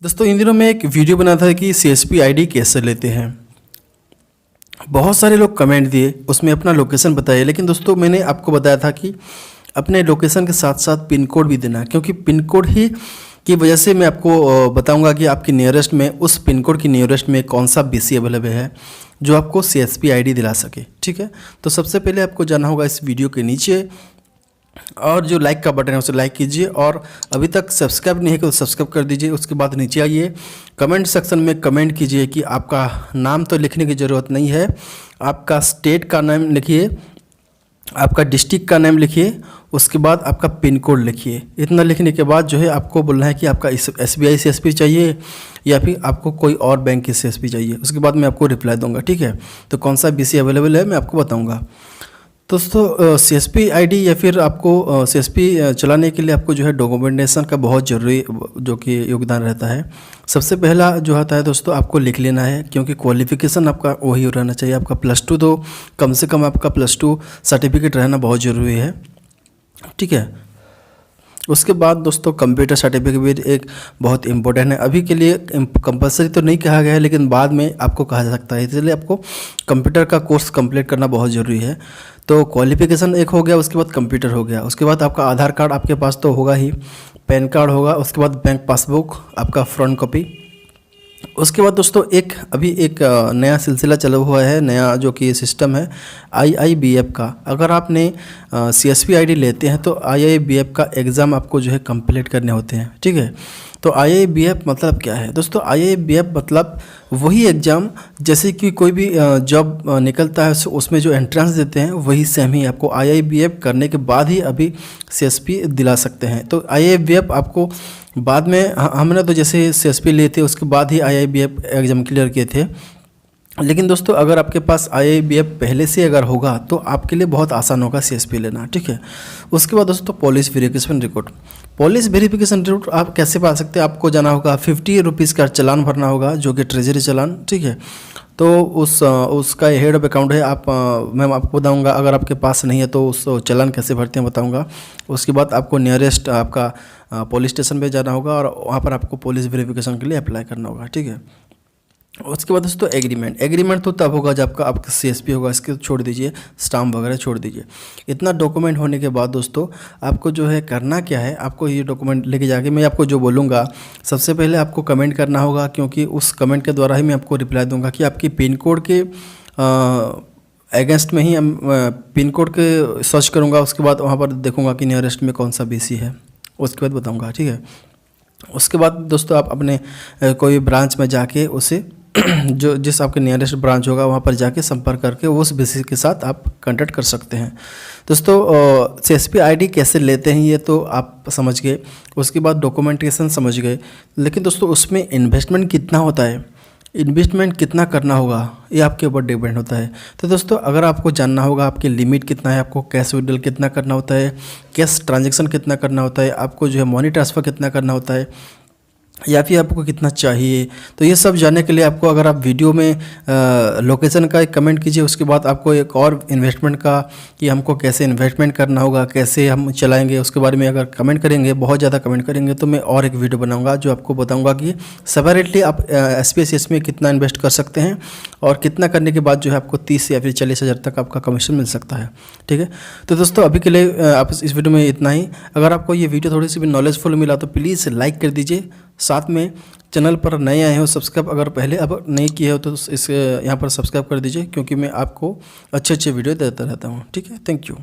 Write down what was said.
दोस्तों इन दिनों मैं एक वीडियो बना था कि सीएसपी आईडी कैसे लेते हैं। बहुत सारे लोग कमेंट दिए, उसमें अपना लोकेशन बताइए, लेकिन दोस्तों मैंने आपको बताया था कि अपने लोकेशन के साथ साथ पिन कोड भी देना, क्योंकि पिन कोड ही की वजह से मैं आपको बताऊंगा कि आपकी नियरेस्ट में, उस पिन कोड की नियरेस्ट में कौन सा बीसी अवेलेबल है जो आपको सीएसपी आईडी दिला सके। ठीक है, तो सबसे पहले आपको जाना होगा इस वीडियो के नीचे और जो लाइक का बटन है उसे लाइक कीजिए, और अभी तक सब्सक्राइब नहीं है तो सब्सक्राइब कर दीजिए। उसके बाद नीचे आइए, कमेंट सेक्शन में कमेंट कीजिए कि आपका नाम तो लिखने की ज़रूरत नहीं है, आपका स्टेट का नाम लिखिए, आपका डिस्ट्रिक्ट का नाम लिखिए, उसके बाद आपका पिन कोड लिखिए। इतना लिखने के बाद जो है आपको बोलना है कि आपका एसबीआई सीएसपी चाहिए या फिर आपको कोई और बैंक की सीएसपी चाहिए। उसके बाद मैं आपको रिप्लाई दूंगा। ठीक है, तो कौन सा बीसी अवेलेबल है मैं आपको बताऊंगा। दोस्तों सीएसपी आईडी या फिर आपको सीएसपी चलाने के लिए आपको जो है डॉक्यूमेंटेशन का बहुत ज़रूरी जो कि योगदान रहता है। सबसे पहला जो आता है दोस्तों, आपको लिख लेना है, क्योंकि क्वालिफिकेशन आपका वही रहना चाहिए। आपका +2 तो कम से कम आपका +2 सर्टिफिकेट रहना बहुत ज़रूरी है। ठीक है, उसके बाद दोस्तों कंप्यूटर सर्टिफिकेट भी एक बहुत इंपॉर्टेंट है। अभी के लिए कंपलसरी तो नहीं कहा गया है, लेकिन बाद में आपको कहा जा सकता है, इसलिए आपको कंप्यूटर का कोर्स कंप्लीट करना बहुत ज़रूरी है। तो क्वालिफिकेशन एक हो गया, उसके बाद कंप्यूटर हो गया, उसके बाद आपका आधार कार्ड आपके पास तो होगा ही, पैन कार्ड होगा, उसके बाद बैंक पासबुक आपका फ्रंट कॉपी। उसके बाद दोस्तों अभी एक नया सिलसिला चला हुआ है, नया जो कि सिस्टम है IIBF का। अगर आपने CSP आईडी लेते हैं तो IIBF का एग्ज़ाम आपको जो है कंप्लीट करने होते हैं। ठीक है, तो IIBF मतलब क्या है दोस्तों? IIBF मतलब वही एग्ज़ाम जैसे कि कोई भी जॉब निकलता है उसमें जो एंट्रेंस देते हैं वही सेम ही आपको IIBF करने के बाद ही अभी CSP दिला सकते हैं। तो IIBF आपको बाद में, हमने तो जैसे CSP लिए थे उसके बाद ही IIBF एग्ज़ाम क्लियर किए थे। लेकिन दोस्तों अगर आपके पास IIBF पहले से अगर होगा तो आपके लिए बहुत आसान होगा CSP लेना। ठीक है, उसके बाद दोस्तों police verification record. Police verification record आप कैसे पा सकते हैं? आपको जाना होगा, 50 रुपीज़ का चालान भरना होगा जो कि ट्रेजरी चालान। ठीक है, तो उसका हेड ऑफ अकाउंट है, मैं आपको बताऊंगा। अगर आपके पास नहीं है तो उस चालान कैसे भरते हैं बताऊंगा। उसके बाद आपको नियरेस्ट आपका पुलिस स्टेशन पे जाना होगा और वहाँ पर आपको पुलिस वेरिफिकेशन के लिए अप्लाई करना होगा। ठीक है, उसके बाद दोस्तों एग्रीमेंट तो तब होगा जब आपका CSP होगा, इसके छोड़ दीजिए, स्टाम्प वगैरह छोड़ दीजिए। इतना डॉक्यूमेंट होने के बाद दोस्तों आपको जो है करना क्या है, आपको ये डॉक्यूमेंट लेके जाके मैं आपको जो बोलूँगा, सबसे पहले आपको कमेंट करना होगा, क्योंकि उस कमेंट के द्वारा ही मैं आपको रिप्लाई दूंगा कि आपकी पिन कोड के अगेंस्ट में ही पिन कोड के सर्च करूँगा। उसके बाद वहाँ पर देखूँगा कि नियरेस्ट में कौन सा BC है, उसके बाद बताऊँगा। ठीक है, उसके बाद दोस्तों आप अपने कोई ब्रांच में जाके उसे जिस आपके नियरेस्ट ब्रांच होगा वहाँ पर जाके संपर्क करके उस BC के साथ आप कांटेक्ट कर सकते हैं। दोस्तों CSP आईडी कैसे लेते हैं ये तो आप समझ गए, उसके बाद डॉक्यूमेंटेशन समझ गए, लेकिन दोस्तों उसमें इन्वेस्टमेंट कितना होता है, इन्वेस्टमेंट कितना करना होगा, ये आपके ऊपर डिपेंड होता है। तो दोस्तों अगर आपको जानना होगा आपकी लिमिट कितना है, आपको कैश विड्रॉल कितना करना होता है, कैश ट्रांजैक्शन कितना करना होता है, आपको जो है मनी ट्रांसफ़र कितना करना होता है, या फिर आपको कितना चाहिए, तो ये सब जानने के लिए आपको, अगर आप वीडियो में लोकेशन का एक कमेंट कीजिए, उसके बाद आपको एक और इन्वेस्टमेंट का कि हमको कैसे इन्वेस्टमेंट करना होगा, कैसे हम चलाएंगे, उसके बारे में अगर कमेंट करेंगे, बहुत ज़्यादा कमेंट करेंगे, तो मैं और एक वीडियो बनाऊंगा जो आपको बताऊंगा कि सेपरेटली आप SPSS में कितना इन्वेस्ट कर सकते हैं और कितना करने के बाद जो है आपको 30 या फिर 40 हज़ार तक आपका कमीशन मिल सकता है। ठीक है, तो दोस्तों अभी के लिए आप इस वीडियो में इतना ही। अगर आपको ये वीडियो थोड़ी सी भी नॉलेजफुल मिला तो प्लीज़ लाइक कर दीजिए, साथ में चैनल पर नए आए हो सब्सक्राइब अगर पहले अब नहीं किए हो तो इस यहाँ पर सब्सक्राइब कर दीजिए, क्योंकि मैं आपको अच्छे वीडियो देता रहता हूँ। ठीक है, थैंक यू।